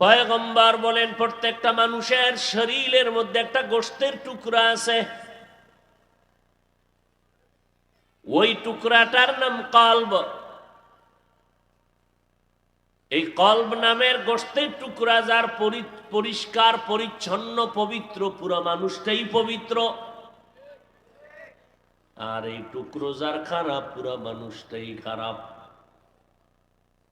পয়গম্বর বলেন প্রত্যেকটা মানুষের শরীরের মধ্যে একটা গোশতের টুকরা আছে, ওই টুকরাটার নাম কলব। এই কলব নামের গোশতের টুকরা যার পরিষ্কার পরিচ্ছন্ন পবিত্র, পুরো মানুষটাই পবিত্র। আর এই টুকরো যার খারাপ, পুরো মানুষটাই খারাপ।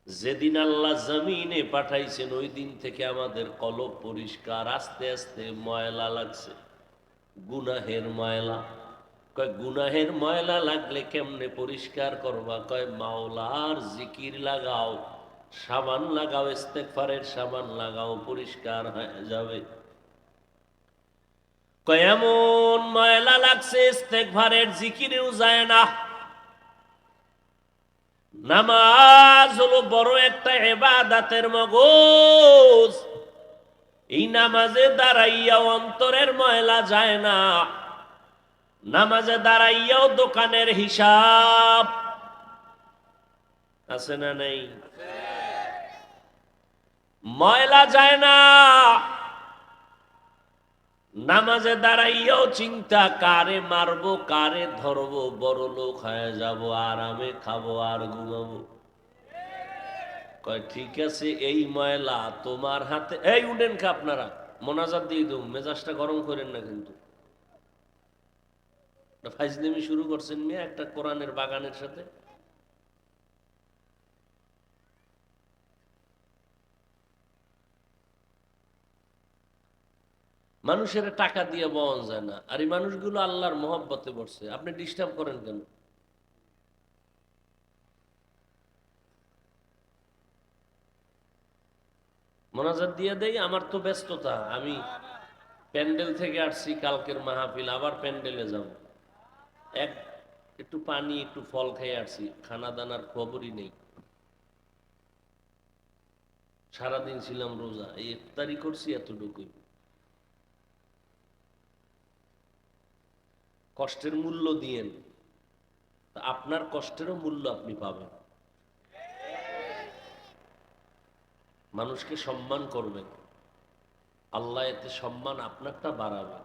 যেদিন আল্লাহ জমিনে পাঠাইছেন ওই দিন থেকে আমাদের কলব পরিষ্কার, আস্তে আস্তে ময়লা লাগছে, গুনাহের ময়লা। কয় গুনাহের ময়লা লাগলে কেমনে পরিষ্কার করবা? কয় মাওলার জিকির লাগাও, সাবান লাগাও, ইস্তেগফারের সাবান লাগাও, পরিষ্কার হয়ে যাবে। কয় এমন ময়লা লাগছে ইস্তেগফারের জিকিরেও যায় না। নামাজ হলো বড় একটা ইবাদতের মগজ, এই নামাজে দাঁড়াইয়াও অন্তরের ময়লা যায় না। নামাজে দাঁড়াইয়াও দোকানের হিসাব আছে না নেই? ময়লা যায় না। নামাজে দাঁড়াইয়াও চিন্তা, কারে মারবো, কারে ধরবো, বড় লোক হয়ে যাবো, আরামে খাবো আর ঘুমাবো। কয় ঠিক আছে, এই ময়লা তোমার হাতে। এই উঠেন খা, আপনারা মোনাজাত দিয়ে দেব, মেজাজটা গরম করেন না কিন্তু। ফাইজলামি শুরু করছেন মেয়ে একটা কোরআনের বাগানের সাথে। মানুষের টাকা দিয়ে বন যায় না, আর এই মানুষগুলো আল্লাহর মহব্বতে বসছে, আপনি ডিস্টার্ব করেন কেন? মোনাজাত দিয়ে দেই, আমার তো ব্যস্ততা, আমি প্যান্ডেল থেকে আসছি, কালকের মাহফিল, আবার প্যান্ডেলে যাব। এক একটু পানি একটু ফল খেয়ে আসছি, খানা দানার খবরই নেই। সারাদিন ছিলাম রোজা, এই ইফতারি করছি এতটুকুই। কষ্টের মূল্য দিয়েন, আপনার কষ্টেরও মূল্য আপনি পাবেন। মানুষকে সম্মান করবেন, আল্লাহ এতে সম্মান আপনারটা বাড়াবে।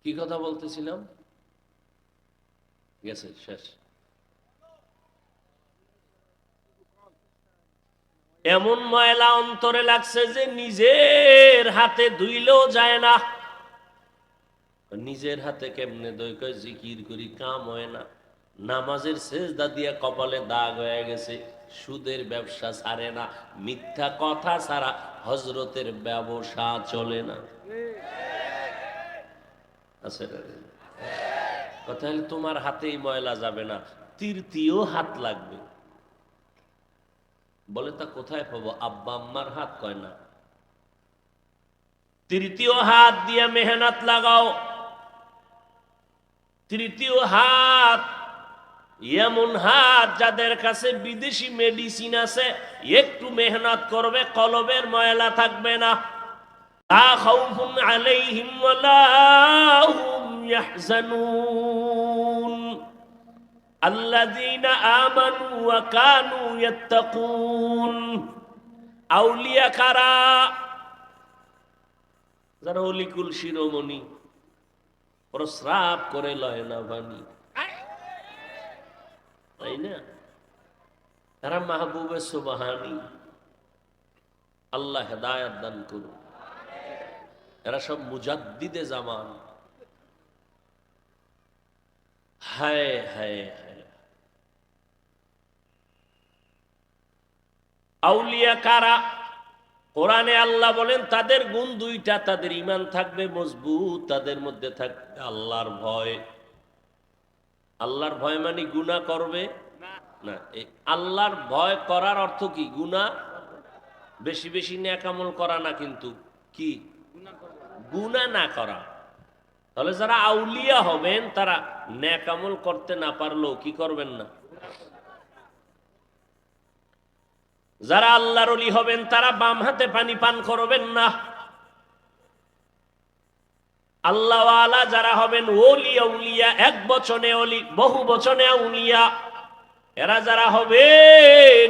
কি কথা বলতেছিলাম, গেছে শেষ। এমন ময়লা অন্তরে লাগছে যে নিজের হাতে ধুইলেও যায় না। নিজের হাতে কেমনে দই? কয় জিকির করি, কাম হয় না। নামাজের সেজদা দিয়া কপালে দাগ হয়ে গেছে, সুদের ব্যবসা ছাড়ে না, মিথ্যা কথা ছাড়া হজরতের ব্যবসা চলে না। আছে না? কথা হলে তোমার হাতেই ময়লা যাবে না, তৃতীয় হাত লাগবে। বলে তা কোথায় পাবো? আব্বা আম্মার হাত? কয় না, তৃতীয় হাত দিয়ে মেহনত লাগাও। তৃতীয় হাত এমন হাত যাদের কাছে বিদেশি মেডিসিন আছে, একটু মেহনত করবে কলবের ময়লা থাকবে না। লা খাউফুন আলাইহিম ওয়ালা হুম ইয়াহজানুন আল্লাযীনা আমানু ওয়া কানু ইয়াত্তাকুন। আউলিয়া কারা? যারা অলিকুল শিরোমণি, প্রস্রাব করে লয় না পানি, তাই না? তারা মাহবুবে সুবহানি। আল্লাহ হেদায়েত দান করুন। এরা সব মুজাদ্দিদে জামান। হায় হায় হায়। আউলিয়া কারা? কোরআনে আল্লাহ বলেন তাদের গুণ দুইটা, তাদের ঈমান থাকবে মজবুত, তাদের মধ্যে থাকবে আল্লাহর ভয়। আল্লাহর ভয় মানে গুনাহ করবে না। এই আল্লাহর ভয় করার অর্থ কি? গুনাহ বেশি বেশি নেক আমল করা না, কিন্তু কি? গুনাহ না করা। তাহলে যারা আউলিয়া হবেন তারা নেক আমল করতে না পারলেও কি করবেন না? যারা আল্লাহর ওলি হবেন তারা বাম হাতে পানি পান করবেন না। আল্লাহওয়ালা যারা হবেন ওলি আউলিয়া, এক বচনে ওলি, বহু বচনে আউলিয়া, এরা যারা হবেন,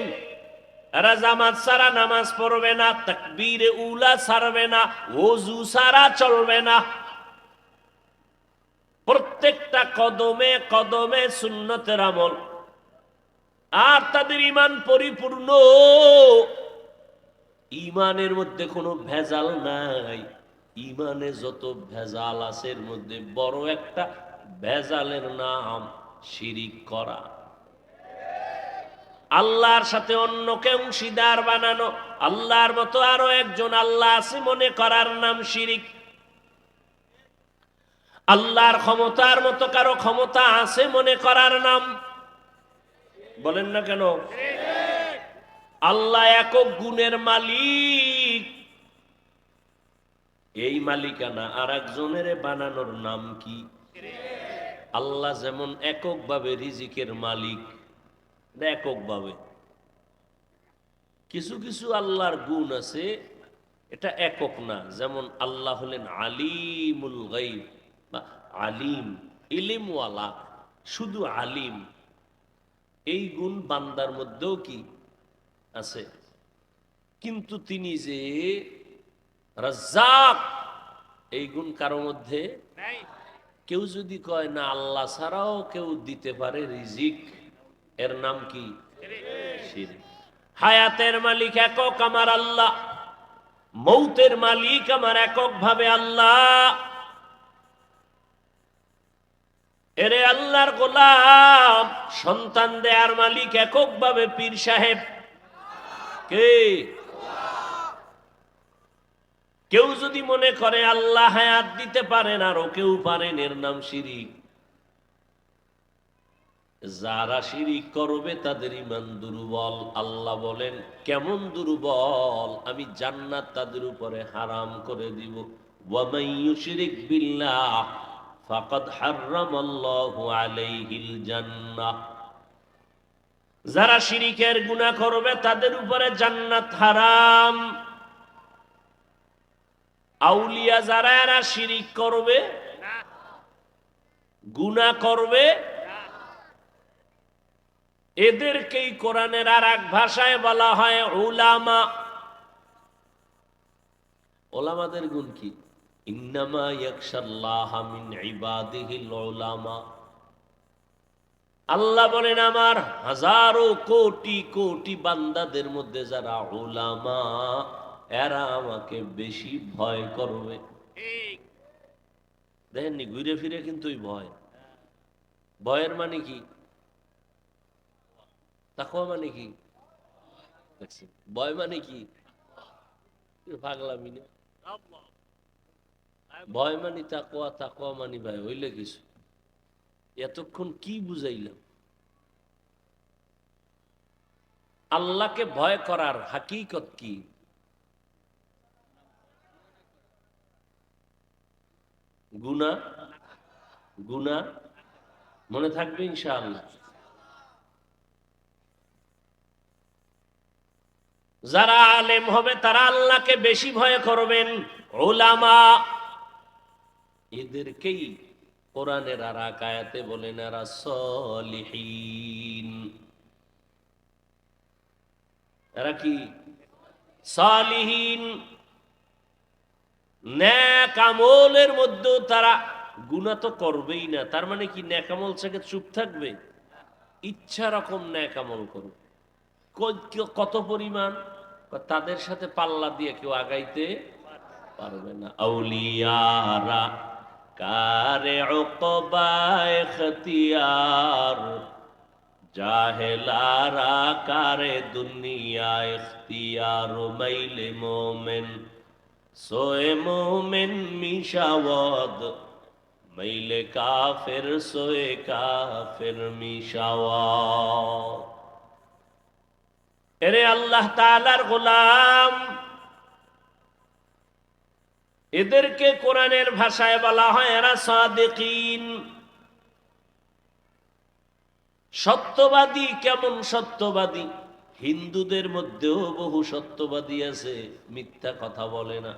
এরা জামাত ছাড়া নামাজ পড়বে না, তাকবীরে উলা ছাড়বে না, ওযু ছাড়া চলবে না, প্রত্যেকটা কদমে কদমে সুন্নতের আমল। আর তাদের ঈমান পরিপূর্ণ, ঈমানের মধ্যে কোনো ভেজাল নাই। ঈমানে যত ভেজাল আছে এর মধ্যে বড় একটা ভেজালের নাম শিরিক করা, আল্লাহর সাথে অন্যকে অংশীদার বানানো, আল্লাহর মতো আরো একজন আল্লাহ আছে মনে করার নাম শিরিক। আল্লাহর ক্ষমতার মতো কারো ক্ষমতা আছে মনে করার নাম, বলেন না কেন? আল্লাহ একক গুণের মালিক, এই মালিকানা আর একজনের বানানোর নাম কি? আল্লাহ যেমন এককভাবে রিজিকের মালিক, এককভাবে। কিছু কিছু আল্লাহর গুণ আছে এটা একক না, যেমন আল্লাহ হলেন আলিমুল গায়ব বা আলিম, ইলিমওয়ালা, শুধু আলিম। এই গুণ বান্দার মধ্যেও কি আছে, কিন্তু তিনি যে রাজ্জাক এই গুণ কারো মধ্যে নাই। কেউ যদি কয় না আল্লাহ ছাড়াও কেউ দিতে পারে রিজিক, এর নাম কি? শিরক। হায়াতের মালিক একক আমার আল্লাহ, মৌতের মালিক আমার একক ভাবে আল্লাহ। এরে আল্লাহর গোলাম, সন্তান দেয়ার মালিক একক ভাবে পীর সাহেব কে? কেউ যদি মনে করে আল্লাহ হায়াত দিতে পারেন আর ও কেউ পারেন, এর নাম শিরিক। যারা শিরিক করবে তাদের ঈমান দুর্বল। আল্লাহ বলেন কেমন দুর্বল, আমি জান্নাত তাদের উপরে হারাম করে দিব। ওয়া মান ইউশরিক বিল্লাহ ফাকাদ হারামাল্লাহু আলাইহিল জান্নাহ। যারা শিরিকের গুনাহ করবে তাদের উপরে জান্নাত হারাম। আউলিয়া যারা এরা শিরিক করবে, গুনাহ করবে, এদেরকেই কোরআনের আর এক ভাষায় বলা হয় উলামা। উলামাদের গুণ কি? ইন্নামা ইয়াখশাল্লাহা মিন ইবাদিহিল উলামা। আল্লাহ বলেন আমার হাজারো কোটি কোটি বান্দাদের মধ্যে যারা উলামা, এরা আমাকে বেশি ভয় করবে। দেখেননি ঘুরে ফিরে কিন্তু ওই ভয়, ভয়ের মানে কি? তাকওয়া মানে কি? ভয় মানে কি? পাগলামি না। ভয় মানি তাকওয়া, তাকওয়া মানি ভাই হইলে কিছু। এতক্ষণ কি বুঝাইলাম? আল্লাহকে ভয় করার হাকিকত কি? গুনাহ, গুনাহ মনে থাকবে ইনশাআল্লাহ। যারা আলেম হবে তারা আল্লাহকে বেশি ভয় করবেন। উলামা এদেরকেই কোরআনের আর এক আয়াতে বলেন এরা সলিহিন। এরা কি? সালিহিন। নেক আমলের মধ্যেও তারা গুনাহ তো করবেই না, তার মানে কি নেক আমল থেকে চুপ থাকবে? ইচ্ছা রকম নেক আমল করবে। কত পরিমাণ? তাদের সাথে পাল্লা দিয়ে কেউ আগাইতে পারবে না। আউলিয়ারা কারে উকবায়ে ইখতিয়ার, জাহেলারা কারে দুনিয়া ইখতিয়ার। মাইলে মোমেন সোয়ে মোমেন মিশাওয়াদ, মাইলে কাফের সোয়ে কাফের মিশাওয়াদ। এরে আল্লাহ তাআলার গোলাম, এদেরকে কোরআনের ভাষায় বলা হয় এরা সাদিকিন। সত্যবাদী। কেমন সত্যবাদী? হিন্দুদের মধ্যেও বহু সত্যবাদী আছে, মিথ্যা কথা বলে না।